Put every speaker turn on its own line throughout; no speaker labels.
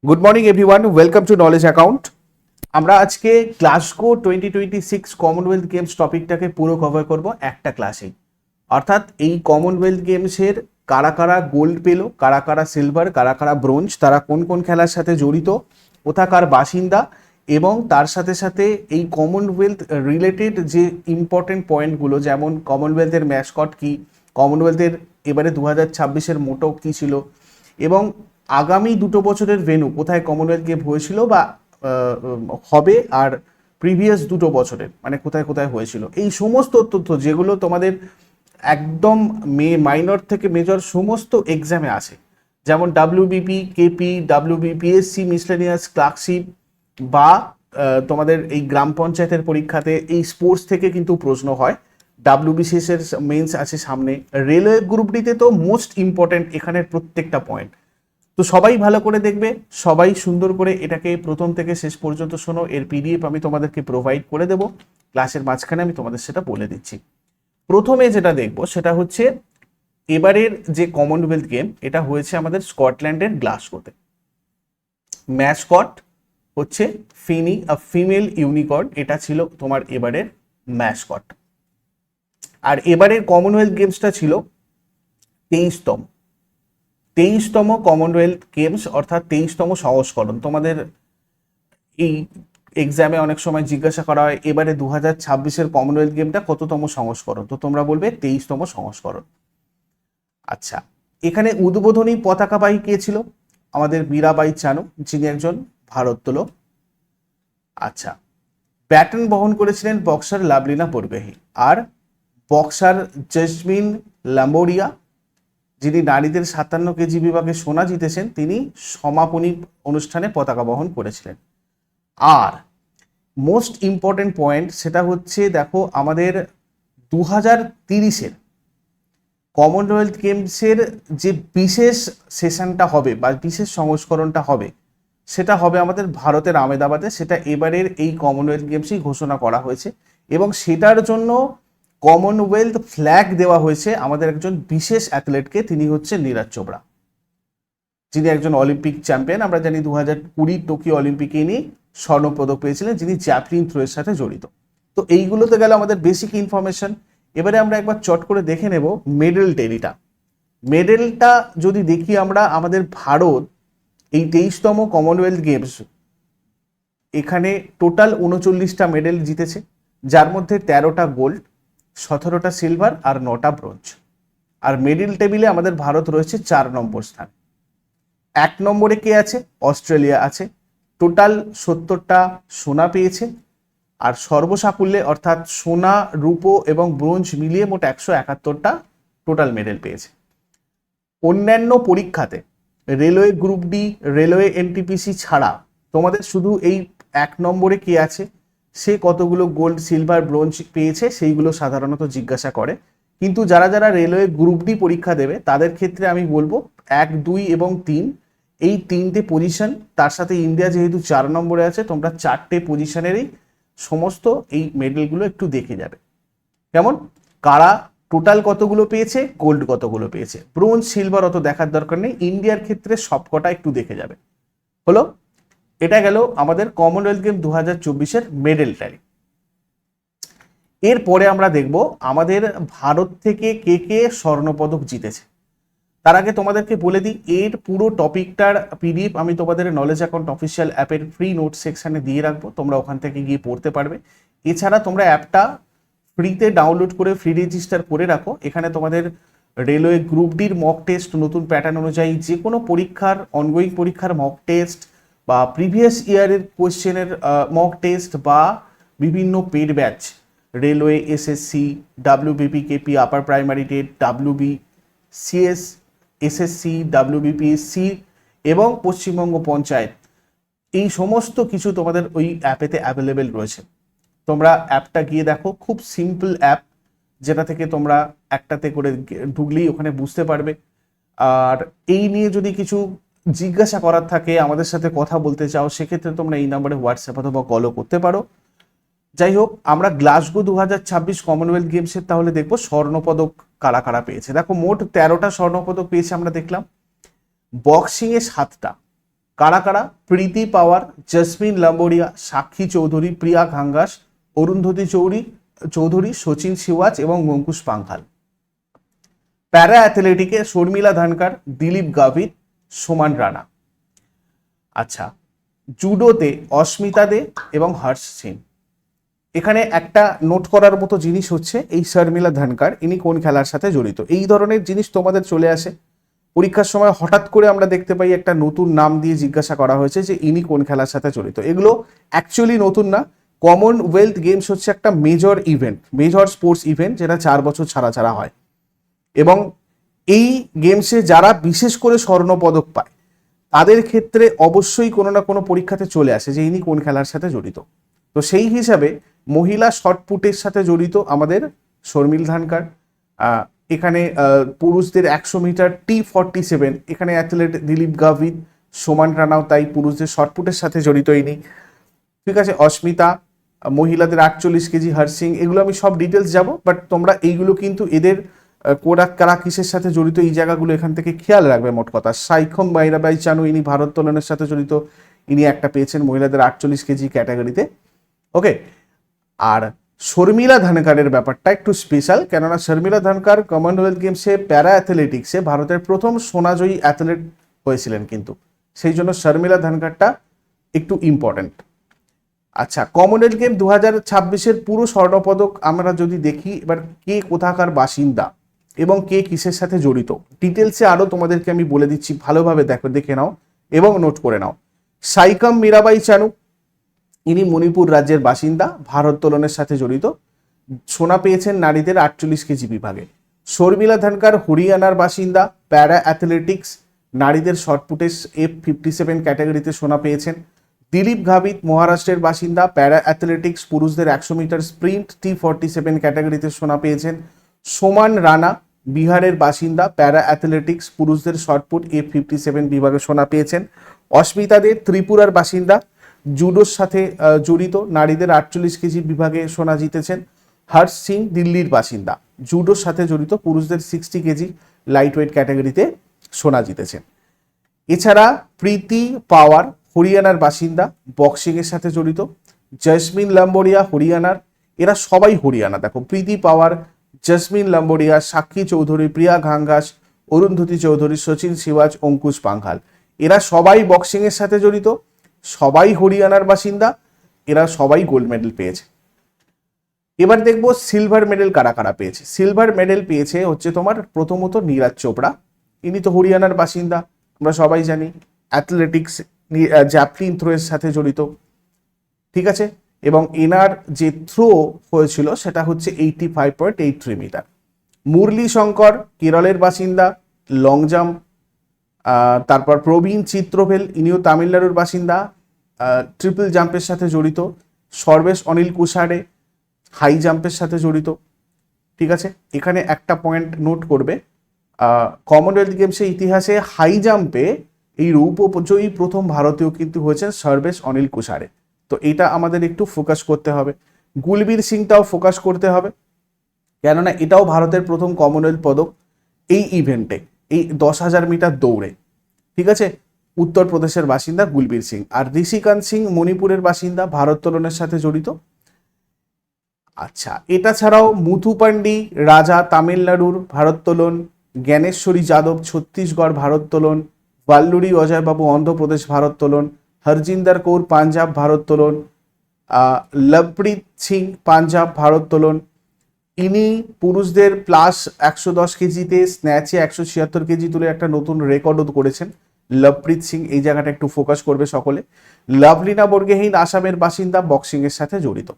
Good morning everyone, welcome to knowledge account. আমরা আজকে Glasgow 2026 Commonwealth games টপিকটাকে পুরো cover করব একটা ক্লাসে। অর্থাৎ এই কমনওয়েলথ গেমসের কারা কারা গোল্ড পেল, কারা কারা সিলভার, কারা কারা ব্রোঞ্জ, তারা কোন কোন খেলার সাথে জড়িত, কোথাকার বাসিন্দা, এবং তার সাথে সাথে এই কমনওয়েলথ রিলেটেড যে ইম্পর্টেন্ট পয়েন্টগুলো, যেমন কমনওয়েলথের ম্যাসকট কি, কমনওয়েলথের এবারে 2026-এর মোটো কী ছিল, এবং আগামী 2 বছরের ভেন্যু কোথায় কমনওয়েলথ গেম হয়েছিল বা হবে, আর প্রিভিয়াস 2 বছরের মানে কোথায় কোথায় হয়েছিল, এই সমস্ত তথ্য যেগুলো তোমাদের একদম মাইনর থেকে মেজর সমস্ত এক্সামে আসে, যেমন WBP, KP, WBPSC, miscellaneous, clerkship, বা তোমাদের এই গ্রাম পঞ্চায়েতের পরীক্ষাতে এই স্পোর্টস থেকে কিন্তু প্রশ্ন হয়। ডাব্লিউবিসিএস এর মেন্স আছে সামনে, রেলওয়ে গ্রুপ ডিতে তো মোস্ট ইম্পর্টেন্ট এখানের প্রত্যেকটা পয়েন্ট। তো সবাই ভালো করে দেখবে, সবাই সুন্দর করে এটাকে প্রথম থেকে শেষ পর্যন্ত শোনো। এর পিডিএফ আমি তোমাদেরকে প্রোভাইড করে দেবো, ক্লাসের মাঝখানে আমি তোমাদের সেটা বলে দিচ্ছি। প্রথমে যেটা দেখবো সেটা হচ্ছে এবারের যে কমনওয়েলথ গেম, এটা হয়েছে আমাদের স্কটল্যান্ডের গ্লাসগোতে। ম্যাসকট হচ্ছে ফিমেল ইউনিকর্ন, এটা ছিল তোমার এবারের ম্যাসকট। আর এবারের কমনওয়েলথ গেমসটা ছিল 23তম কমনওয়েলথ গেমস, অর্থাৎ 23তম সংস্করণ। তোমাদের এই এক্সামে অনেক সময় জিজ্ঞাসা করা হয় এবারে 2026-এর কমনওয়েলথ গেমটা কততম সংস্করণ, তো তোমরা বলবে 23তম সংস্করণ। আচ্ছা, এখানে উদ্বোধনী পতাকাবাহী কে ছিল? আমাদের মীরাবাই চানু, যিনি একজন ভারোত্তোলক। আচ্ছা, ব্যাটন বহন করেছিলেন বক্সার লাভলিনা বরগোহাঁই, আর বক্সার জেসমিন লাম্বোরিয়া, যিনি নারীদের 57 কেজি বিভাগে সোনা জিতেছেন, তিনি সমাপনী অনুষ্ঠানে পতাকা বহন করেছিলেন। আর মোস্ট ইম্পর্টেন্ট পয়েন্ট সেটা হচ্ছে, দেখো আমাদের 2030-এর কমনওয়েলথ গেমসের যে বিশেষ সেশনটা হবে বা বিশেষ সংস্করণটা হবে, সেটা হবে আমাদের ভারতের আহমেদাবাদে। সেটা এবারের এই কমনওয়েলথ গেমসেই ঘোষণা করা হয়েছে, এবং সেটার জন্য কমনওয়েলথ ফ্ল্যাগ দেওয়া হয়েছে আমাদের একজন বিশেষ অ্যাথলেটকে, তিনি হচ্ছে নীরজ চোপড়া, যিনি একজন অলিম্পিক চ্যাম্পিয়ন। আমরা জানি 2020 টোকিও অলিম্পিকে ইনি স্বর্ণপদক পেয়েছিলেন, যিনি জ্যাভলিন থ্রোয়ের সাথে জড়িত। তো এইগুলোতে গেল আমাদের বেসিক ইনফরমেশন। এবারে আমরা একবার চট করে দেখে নেব মেডেল টেলিটা। মেডেলটা যদি দেখি আমরা, আমাদের ভারত এই 23তম কমনওয়েলথ গেমস এখানে টোটাল 39টা মেডেল জিতেছে, যার মধ্যে 13টা গোল্ড, 17টা সিলভার আর 9টা ব্রোঞ্জ। আর মেডেল টেবিলে আমাদের ভারত রয়েছে 4 নম্বর স্থান। 1 নম্বরে কে আছে? অস্ট্রেলিয়া আছে, টোটাল 70টা সোনা পেয়েছে। আর সর্বসাকুল্যে অর্থাৎ সোনা, রূপো এবং ব্রোঞ্জ মিলিয়ে মোট 171টা টোটাল মেডেল পেয়েছে। অন্যান্য পরীক্ষাতে railway group D, railway NTPC ছাড়া তোমাদের শুধু এই 1 নম্বরে কে আছে, সে কতগুলো গোল্ড, সিলভার, ব্রোঞ্জ পেয়েছে, সেইগুলো সাধারণত জিজ্ঞাসা করে। কিন্তু যারা যারা রেলওয়ে গ্রুপ ডি পরীক্ষা দেবে তাদের ক্ষেত্রে আমি বলবো 1, 2 এবং 3, এই 3টে পজিশন, তার সাথে ইন্ডিয়া যেহেতু 4 নম্বরে আছে, তোমরা 4টে পজিশনেরই সমস্ত এই মেডেলগুলো একটু দেখে যাবে। কেমন, কারা টোটাল কতগুলো পেয়েছে, গোল্ড কতগুলো পেয়েছে, ব্রোঞ্জ, সিলভার অত দেখার দরকার নেই, ইন্ডিয়ার ক্ষেত্রে সবকটা একটু দেখে যাবে। হলো, এটা গেল আমাদের কমনওয়েলথ গেম 2024-এর মেডেল ট্যালি। এরপরে আমরা দেখব আমাদের ভারত থেকে কে কে স্বর্ণপদক জিতেছে। তার আগে তোমাদেরকে বলে দিই, এর পুরো টপিকটার পিডিএফ আমি তোমাদের নলেজ অ্যাকাউন্ট অফিসিয়াল অ্যাপের ফ্রি নোট সেকশনে দিয়ে রাখবো, তোমরা ওখান থেকে গিয়ে পড়তে পারবে। এছাড়া তোমরা অ্যাপটা ফ্রিতে ডাউনলোড করে ফ্রি রেজিস্টার করে রাখো। এখানে তোমাদের রেলওয়ে গ্রুপ ডির মক টেস্ট, নতুন প্যাটার্ন অনুযায়ী যে কোনো পরীক্ষার, অনগোয়িং পরীক্ষার মক টেস্ট, বা প্রিভিয়াস ইয়ারের কোয়েশ্চেনের মক টেস্ট, বা বিভিন্ন paid batch, railway SSC, WBP, KP, upper primary TET, WB CS, SSC, WBPSC এবং পশ্চিমবঙ্গ পঞ্চায়েত, এই সমস্ত কিছু তোমাদের ওই অ্যাপেতে অ্যাভেলেবেল রয়েছে। তোমরা অ্যাপটা গিয়ে দেখো, খুব সিম্পল অ্যাপ, যেটা থেকে তোমরা একটাতে করে ঢুকলেই ওখানে বুঝতে পারবে। আর এই নিয়ে যদি কিছু জিজ্ঞাসা করার থাকে, আমাদের সাথে কথা বলতে চাও, সেক্ষেত্রে তোমরা এই নাম্বারে হোয়াটসঅ্যাপ অথবা কলও করতে পারো। যাই হোক, আমরা গ্লাসগো 2026 কমনওয়েলথ গেমসের তাহলে দেখবো স্বর্ণপদক কারা কারা পেয়েছে। দেখো মোট 13টা স্বর্ণপদক পেয়েছে আমরা দেখলাম। বক্সিংয়ে 7টা, কারা কারা? প্রীতি পাওয়ার, জসমিন লাম্বোরিয়া, সাক্ষী চৌধুরী, প্রিয়া ঘাঙ্গাস, অরুন্ধতী চৌধুরী, সচিন সিওয়াচ এবং অঙ্কুশ পাঙ্ঘাল। প্যারা অ্যাথলেটিকে শর্মিলা ধানকার, দিলীপ গাভিত, সোমান রানা। আচ্ছা, জুডোতে অস্মিতা দে এবং হর্ষ সিং। এখানে একটা নোট করার মতো জিনিস হচ্ছে এই শর্মিলা ধানকার, ইনি কোন খেলার সাথে জড়িত। এই ধরনের জিনিস তোমাদের চলে আসে পরীক্ষার সময়, হঠাৎ করে আমরা দেখতে পাই একটা নতুন নাম দিয়ে জিজ্ঞাসা করা হয়েছে যে ইনি কোন খেলার সাথে জড়িত। এগুলো অ্যাকচুয়ালি নতুন না। কমনওয়েলথ গেমস হচ্ছে একটা major event, major sports event, যেটা 4 বছর ছাড়া ছাড়া হয়। এবং এই গেমসে যারা বিশেষ করে স্বর্ণপদক পায় তাদের ক্ষেত্রে অবশ্যই কোনো না কোনো পরীক্ষাতে চলে আসে যে ইনি কোন খেলার সাথে জড়িত। তো সেই হিসাবে মহিলা শটপুটের সাথে জড়িত আমাদের শর্মিল ধানকার। এখানে পুরুষদের 100 মিটার T47, এখানে অ্যাথলেট দিলীপ গাভিত, সোমান রানাও তাই পুরুষদের শটপুটের সাথে জড়িত ইনি। ঠিক আছে, অস্মিতা, মহিলাদের 48 কেজি হর্ষ সিং, এগুলো আমি সব ডিটেলস যাব, বাট তোমরা এইগুলো কিন্তু এদের কারা কিসের সাথে জড়িত এই জায়গাগুলো এখান থেকে খেয়াল রাখবে। মোট কথা, সাইখম বাইরাবাই চানু, ইনি ভারোত্তোলনের সাথে জড়িত, ইনি একটা পেয়েছেন মহিলাদের 48 কেজি ক্যাটাগরিতে। ওকে, আর শর্মিলা ধানকারের ব্যাপারটা একটু স্পেশাল, কেননা শর্মিলা ধানকার কমনওয়েলথ গেমসে প্যারা অ্যাথলেটিক্সে ভারতের প্রথম সোনাজয়ী অ্যাথলেট হয়েছিলেন কিন্তু, সেই জন্য শর্মিলা ধানকারটা একটু ইম্পর্টেন্ট। আচ্ছা, কমনওয়েলথ গেম 2026-এর পুরো স্বর্ণপদক আমরা যদি দেখি, এবার কে কোথাকার বাসিন্দা এবং কে কিসের সাথে জড়িত ডিটেলসে আরও তোমাদেরকে আমি বলে দিচ্ছি, ভালোভাবে দেখে নাও এবং নোট করে নাও। সাইকম মীরাবাই চানু, ইনি মণিপুর রাজ্যের বাসিন্দা, ভারোত্তোলনের সাথে জড়িত, সোনা পেয়েছেন নারীদের 48 কেজি বিভাগে। শর্মিলা ধানকার হরিয়ানার বাসিন্দা, প্যারা অ্যাথলেটিক্স নারীদের শর্টপুটে F57 ক্যাটাগরিতে সোনা পেয়েছেন। দিলীপ গাভিত মহারাষ্ট্রের বাসিন্দা, প্যারা অ্যাথলেটিক্স পুরুষদের 100 মিটার স্প্রিন্ট T47 ক্যাটাগরিতে সোনা পেয়েছেন। সোমান রানা বিহারের বাসিন্দা, প্যারা অ্যাথলেটিক্স পুরুষদের শর্টপুট F57 বিভাগে সোনা পেয়েছেন। অস্মিতা দে ত্রিপুরার বাসিন্দা, জুডোর সাথে জড়িত, নারীদের 48 কেজি বিভাগে সোনা জিতেছেন। হর্ষ সিং দিল্লির বাসিন্দা, জুডোর সাথে জড়িত, পুরুষদের 60 কেজি লাইট ওয়েট ক্যাটাগরিতে সোনা জিতেছেন। এছাড়া প্রীতি পাওয়ার হরিয়ানার বাসিন্দা, বক্সিং এর সাথে জড়িত। জসমিন লাম্বোরিয়া হরিয়ানার, এরা সবাই হরিয়ানা। দেখো, প্রীতি পাওয়ার, জসমিন লাম্বোরিয়া, সাক্ষী চৌধুরী, প্রিয়া ঘাঙ্গাস, অরুন্ধতী চৌধুরী, সচিন সিওয়াচ, অঙ্কুশ পাঙ্ঘাল, এরা সবাই বক্সিং এর সাথে জড়িত, সবাই হরিয়ানার বাসিন্দা, এরা সবাই গোল্ড মেডেল পেয়েছে। এবার দেখবো সিলভার মেডেল কারা কারা পেয়েছে। সিলভার মেডেল পেয়েছে হচ্ছে তোমার প্রথমত নীরাজ চোপড়া, ইনি তো হরিয়ানার বাসিন্দা, আমরা সবাই জানি, অ্যাথলেটিক্স জ্যাভলিন থ্রো এর সাথে জড়িত। ঠিক আছে, এবং এনার যে থ্রো হয়েছিল সেটা হচ্ছে 85.83 মিটার। মুরলী শঙ্কর কেরলের বাসিন্দা, লং জাম্প। তারপর প্রবীণ চিত্রভেল, ইনিও তামিলনাড়ুর বাসিন্দা, ট্রিপল জাম্পের সাথে জড়িত। সর্বেশ অনিল কুশারে হাই জাম্পের সাথে জড়িত। ঠিক আছে, এখানে একটা পয়েন্ট নোট করবে, কমনওয়েলথ গেমসের ইতিহাসে হাই জাম্পে এই রৌপ্যজয়ী প্রথম ভারতীয় কিন্তু হয়েছেন সর্বেশ অনিল কুশারে। তো এটা আমাদের একটু ফোকাস করতে হবে। গুলবীর সিংটাও ফোকাস করতে হবে, কেননা এটাও ভারতের প্রথম কমনওয়েলথ পদক এই ইভেন্টে, এই 10,000 মিটার দৌড়ে। ঠিক আছে, উত্তরপ্রদেশের বাসিন্দা গুলবীর সিং। আর ঋষিকান্ত সিং মণিপুরের বাসিন্দা, ভারোত্তোলনের সাথে জড়িত। আচ্ছা, এটা ছাড়াও মুথু পান্ডি রাজা তামিলনাড়ুর ভারোত্তোলন, জ্ঞানেশ্বরী যাদব ছত্তিশগড় ভারোত্তোলন, ভাল্লুরি অজয়বাবু অন্ধ্রপ্রদেশ ভারোত্তোলন, হরজিন্দর কৌর পাঞ্জাব ভারোত্তোলন, লভপ্রীত সিং পাঞ্জাব ভারোত্তোলন। ইনি পুরুষদের প্লাস 110 কেজিতে স্ন্যাচে 176 কেজি তুলে একটা নতুন রেকর্ডও করেছেন লভপ্রীত সিং, এই জায়গাটা একটু ফোকাস করবে সকলে। লাভলিনা বর্গেহীন আসামের বাসিন্দা, বক্সিং এর সাথে জড়িত।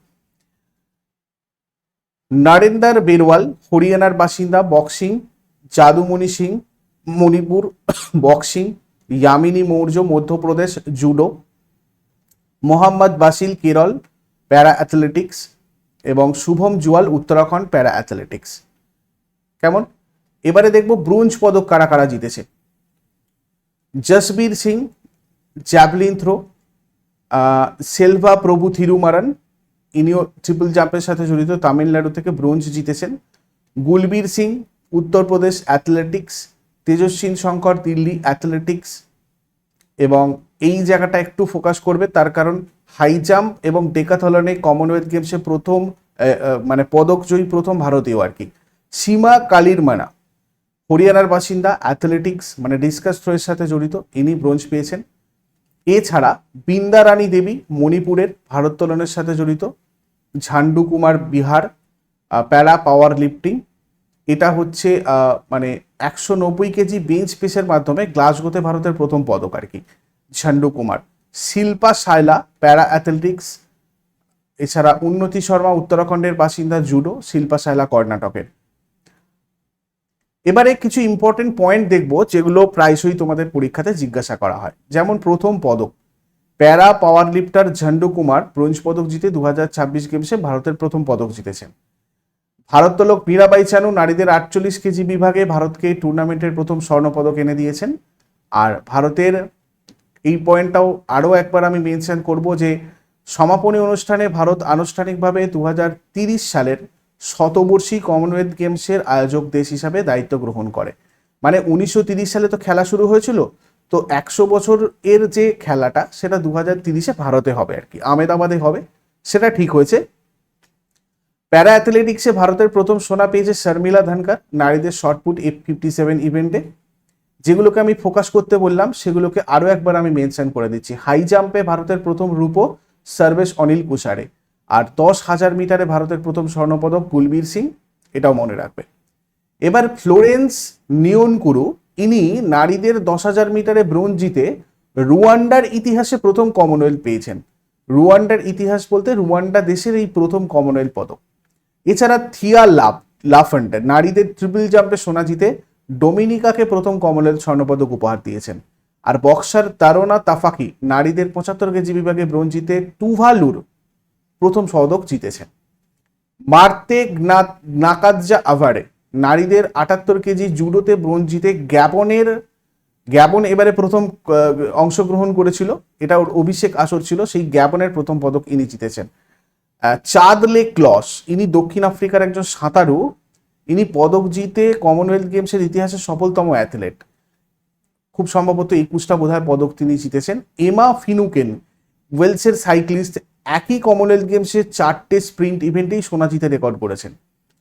নরেন্দ্র বেরওয়াল হরিয়ানার বাসিন্দা, boxing. Jadumani Singh Manipur, boxing. Yamini Maurya Madhya Pradesh, judo. Mohammad Basil Kerala, para athletics. এবং শুভম জুয়াল উত্তরাখণ্ড, প্যারা অ্যাথলেটিক্স। কেমন? এবারে দেখব ব্রোঞ্জ পদক কারা কারা জিতেছে। জসবীর সিং জ্যাভলিন থ্রো, সেলভা প্রভু থিরুমারান, ইনিও ট্রিপল জাম্পের সাথে জড়িত, তামিলনাড়ু থেকে ব্রোঞ্জ জিতেছেন। Gulveer Singh Uttar Pradesh athletics, তেজস্বিন Shankar Delhi athletics. এবং এই জায়গাটা একটু ফোকাস করবে, তার কারণ হাই জাম্প এবং ডেকাথলনে কমনওয়েলথ গেমসে প্রথম মানে পদকজয়ী প্রথম ভারতীয় আর কি সীমা কালিরমানা, হরিয়ানার বাসিন্দা, অ্যাথলেটিক্স মানে ডিসকাস থ্রোয়ের সাথে জড়িত, ইনি ব্রোঞ্জ পেয়েছেন। এছাড়া বৃন্দা রানী দেবী মণিপুরের ভারোত্তোলনের সাথে জড়িত, ঝান্ডু কুমার বিহার প্যারা পাওয়ার লিফটিং, এটা হচ্ছে মানে 190 কেজি বেঞ্চ প্রেসের মাধ্যমে গ্লাসগোতে ভারতের প্রথম পদক আর কি ঝান্ডু কুমার। শিল্পা সায়লা প্যারা অ্যাথলেটিক্স, এছাড়া উন্নতি শর্মা উত্তরাখণ্ডের বাসিন্দা, জুডো, শিল্পা সায়লা কর্ণাটকের। এবারে কিছু ইম্পর্টেন্ট পয়েন্ট দেখবো যেগুলো প্রায়শই তোমাদের পরীক্ষাতে জিজ্ঞাসা করা হয়। যেমন প্রথম পদক, প্যারা পাওয়ার লিফটার ঝান্ডু কুমার ব্রোঞ্জ পদক জিতে 2026 গেমসে ভারতের প্রথম পদক জিতেছেন। ভারোত্তোলক মীরাবাই চানু নারীদের 48 কেজি বিভাগে ভারতকে টুর্নামেন্টের প্রথম স্বর্ণপদক এনে দিয়েছেন। আর ভারতের এই পয়েন্টটাও আরও একবার আমি মেনশন করব যে সমাপনী অনুষ্ঠানে ভারত আনুষ্ঠানিকভাবে 2030 সালের শতবর্ষী কমনওয়েলথ গেমসের আয়োজক দেশ হিসাবে দায়িত্ব গ্রহণ করে। মানে 1930 সালে তো খেলা শুরু হয়েছিল, তো 100 বছর এর যে খেলাটা সেটা 2030-এ ভারতে হবে আর কি, আহমেদাবাদে হবে, সেটা ঠিক হয়েছে। প্যারা অ্যাথলেটিক্সে ভারতের প্রথম সোনা পেয়েছে শর্মিলা ধানকার নারীদের শর্টপুট F57 ইভেন্টে। যেগুলোকে আমি ফোকাস করতে বললাম সেগুলোকে আরও একবার আমি মেনশন করে দিচ্ছি। হাই জাম্পে ভারতের প্রথম রূপো সর্বেশ অনিল কুশারে, আর 10,000 মিটারে ভারতের প্রথম স্বর্ণপদক কুলবীর সিং, এটাও মনে রাখবে। এবার ফ্লোরেন্স নিয়নকুরু, ইনি নারীদের 10,000 মিটারে ব্রোঞ্জ জিতে রুয়ান্ডার ইতিহাসে প্রথম কমনওয়েলথ পেয়েছেন। রুয়ান্ডার ইতিহাস বলতে রুয়ান্ডা দেশের এই প্রথম কমনওয়েলথ পদক। এছাড়া থিয়া লাফান্ডার নারীদের ট্রিপল জাম্পে সোনা জিতে ডোমিনিকাকে প্রথম কমনওয়েলথ স্বর্ণপদক উপহার দিয়েছেন। আর বক্সার তারোনা তাফাকি নারীদের 75 কেজি বিভাগে ব্রোঞ্জ জিতে টুভালুর প্রথম পদক জিতেছেন। মার্তে নাকাদজা আভারে নারীদের 78 কেজি জুডোতে ব্রোঞ্জ জিতে গ্যাবন এবারে প্রথম অংশগ্রহণ করেছিল, এটা ওর অভিষেক আসর ছিল, সেই গ্যাবনের প্রথম পদক ইনি জিতেছেন। চাদলে ক্লস, ইনি দক্ষিণ আফ্রিকার একজন সাঁতারু, ইনি পদক জিতে কমনওয়েলথ গেমসের ইতিহাসে সফলতম অ্যাথলেট, খুব সম্ভবত 21টা বোধহয় পদক তিনি জিতেছেন। এমা ফিনুকেন ওয়েলসের সাইক্লিস্ট, একই কমনওয়েলথ গেমসে 4টে স্প্রিন্ট ইভেন্টেই সোনা জিতে রেকর্ড করেছেন।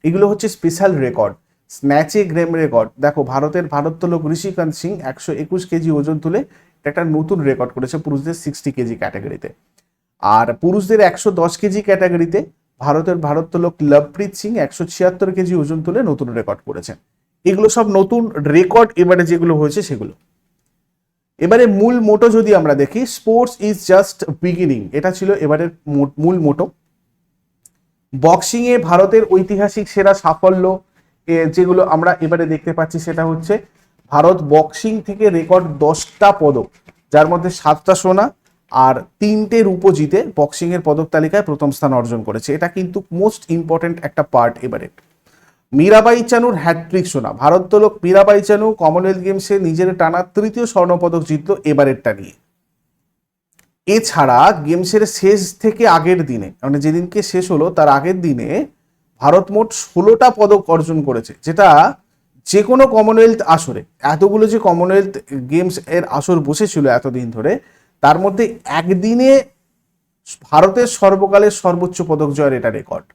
এগুলো হচ্ছে স্পেশাল রেকর্ড। স্ন্যাচে গ্রেম রেকর্ড, দেখো ভারতের ভারোত্তোলক ঋষিকান্ত সিং 121 কেজি ওজন তুলে একটা নতুন রেকর্ড করেছে পুরুষদের 60 কেজি ক্যাটাগরিতে। আর পুরুষদের 110 কেজি ক্যাটাগরিতে ভারতের ভারোত্তোলক লভপ্রীত সিং 176 কেজি ওজন তুলে নতুন রেকর্ড করেছেন। এগুলো সব নতুন রেকর্ড এবারে যেগুলো হয়েছে সেগুলো। এবারে মূল মোটো যদি আমরা দেখি, স্পোর্টস ইজ জাস্ট বিগিনিং, এটা ছিল এবারের মূল মোটো। বক্সিং এ ভারতের ঐতিহাসিক সেরা সাফল্য যেগুলো আমরা এবারে দেখতে পাচ্ছি সেটা হচ্ছে ভারত বক্সিং থেকে রেকর্ড 10টা পদক, যার মধ্যে 7টা সোনা আর 3টে রূপো জিতে বক্সিং এর পদক তালিকায় প্রথম স্থান অর্জন করেছে। এটা কিন্তু মোস্ট ইম্পর্টেন্ট একটা পার্ট। এবারে মীরাবাই চানুর হ্যাটট্রিক সোনা, ভারোত্তোলক মীরাবাই চানু কমনওয়েলথ গেমসে নিজের টানা 3য় স্বর্ণপদক জিতল এবারেরটা নিয়ে। এছাড়া গেমসের শেষ থেকে আগের দিনে, মানে যেদিনকে শেষ হলো তার আগের দিনে ভারত মোট 16টা পদক অর্জন করেছে, যেটা যে কোনো কমনওয়েলথ আসরে, এতগুলো যে কমনওয়েলথ গেমস এর আসর বসেছিল এতদিন ধরে, তার মধ্যে একদিনে ভারতের সর্বকালের সর্বোচ্চ পদক জয়ের এটা রেকর্ড।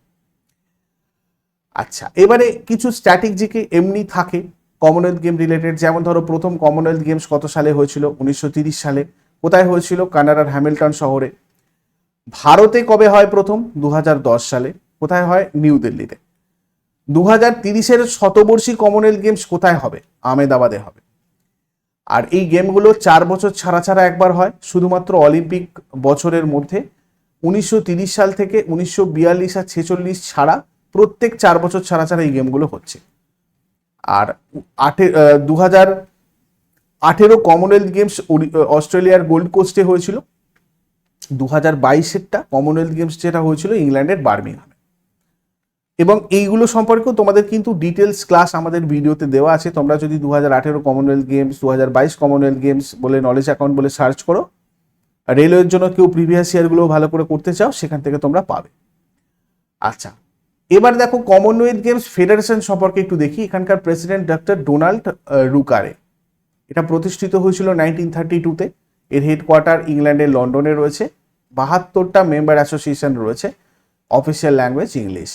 আচ্ছা, এবারে কিছু স্ট্র্যাটেজিকে এমনি থাকে কমনওয়েলথ গেম রিলেটেড, যেমন ধরো প্রথম কমনওয়েলথ গেমস কত সালে হয়েছিল? 1930 সালে। কোথায় হয়েছিল? কানাডার হ্যামিল্টন শহরে। ভারতে কবে হয় প্রথম? 2010 সালে। কোথায় হয়? নিউ দিল্লিতে। 2030-এর শতবর্ষী কমনওয়েলথ গেমস কোথায় হবে? আহমেদাবাদে হবে। আর এই গেমগুলো 4 বছর ছাড়া ছাড়া একবার হয়, শুধুমাত্র অলিম্পিক বছরের মধ্যে। 1930 সাল থেকে 1942 আর 1946 ছাড়া প্রত্যেক 4 বছর ছাড়া ছাড়া এই গেমগুলো হচ্ছে। আর 2018 কমনওয়েলথ গেমস অস্ট্রেলিয়ার গোল্ড কোস্টে হয়েছিল। 2022-এরটা কমনওয়েলথ গেমস যেটা হয়েছিল ইংল্যান্ডের বার্মিংহামে। এবং এইগুলো সম্পর্কেও তোমাদের কিন্তু ডিটেলস ক্লাস আমাদের ভিডিওতে দেওয়া আছে। তোমরা যদি 2018 কমনওয়েলথ গেমস, 2022 কমনওয়েলথ গেমস বলে নলেজ অ্যাকাউন্ট বলে সার্চ করো, রেলওয়ের জন্য কেউ প্রিভিয়াস ইয়ারগুলো ভালো করে করতে চাও, সেখান থেকে তোমরা পাবে। আচ্ছা, এবার দেখো কমনওয়েলথ গেমস ফেডারেশন সম্পর্কে একটু দেখি। এখানকার প্রেসিডেন্ট ডক্টর ডোনাল্ড রুকারে। এটা প্রতিষ্ঠিত হয়েছিল 1932-তে। এর হেডকোয়ার্টার ইংল্যান্ডের লন্ডনে রয়েছে। 72টা মেম্বার অ্যাসোসিয়েশন রয়েছে। Official language English.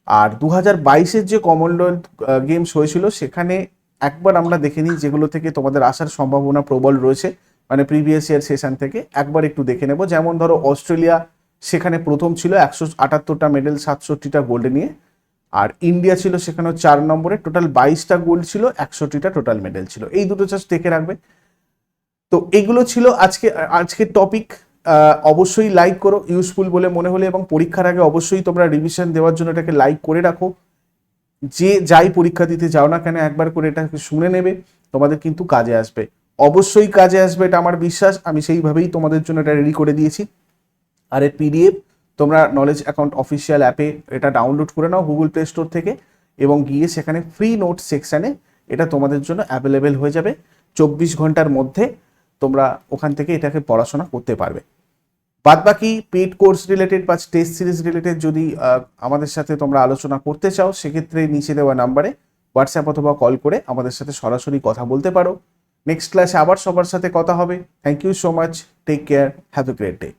আর 2022-এর যে কমনওয়েলথ গেমস হয়েছিল সেখানে একবার আমরা দেখে নিই যেগুলো থেকে তোমাদের আসার সম্ভাবনা প্রবল রয়েছে, মানে প্রিভিয়াস ইয়ার সেশন থেকে একবার একটু দেখে নেব। যেমন ধরো অস্ট্রেলিয়া সেখানে প্রথম ছিল 178টা মেডেল, 67টা গোল্ড নিয়ে। আর ইন্ডিয়া ছিল সেখানে 4 নম্বরে, টোটাল 22টা গোল্ড ছিল, 61টা টোটাল মেডেল ছিল। এই দুটো জাস্ট দেখে রাখবে। তো এগুলো ছিল আজকের টপিক। অবশ্যই লাইক করো ইউজফুল বলে মনে হলে, এবং পরীক্ষার আগে অবশ্যই তোমরা রিভিশন দেওয়ার জন্য এটাকে লাইক করে রাখো। যে যাই পরীক্ষা দিতে যাও না কেন একবার করে এটাকে শুনে নেবে, তোমাদের কিন্তু কাজে আসবে, অবশ্যই কাজে আসবে, এটা আমার বিশ্বাস। আমি সেইভাবেই তোমাদের জন্য এটা রেডি করে দিয়েছি। আর এর পিডিএফ তোমরা নলেজ অ্যাকাউন্ট অফিসিয়াল অ্যাপে এটা ডাউনলোড করে নাও গুগল প্লে স্টোর থেকে, এবং গিয়ে সেখানে ফ্রি নোট সেকশানে এটা তোমাদের জন্য অ্যাভেলেবেল হয়ে যাবে। 24 ঘন্টার মধ্যে তোমরা ওখান থেকে এটাকে পড়াশোনা করতে পারবে। বাদবাকি পেড কোর্স রিলেটেড বা টেস্ট সিরিজ রিলেটেড যদি আমাদের সাথে তোমরা আলোচনা করতে চাও, সেক্ষেত্রে নিচে দেওয়া নাম্বারে হোয়াটসঅ্যাপ অথবা কল করে আমাদের সাথে সরাসরি কথা বলতে পারো। নেক্সট ক্লাসে আবার সবার সাথে কথা হবে। Thank you so much, take care, have a great day.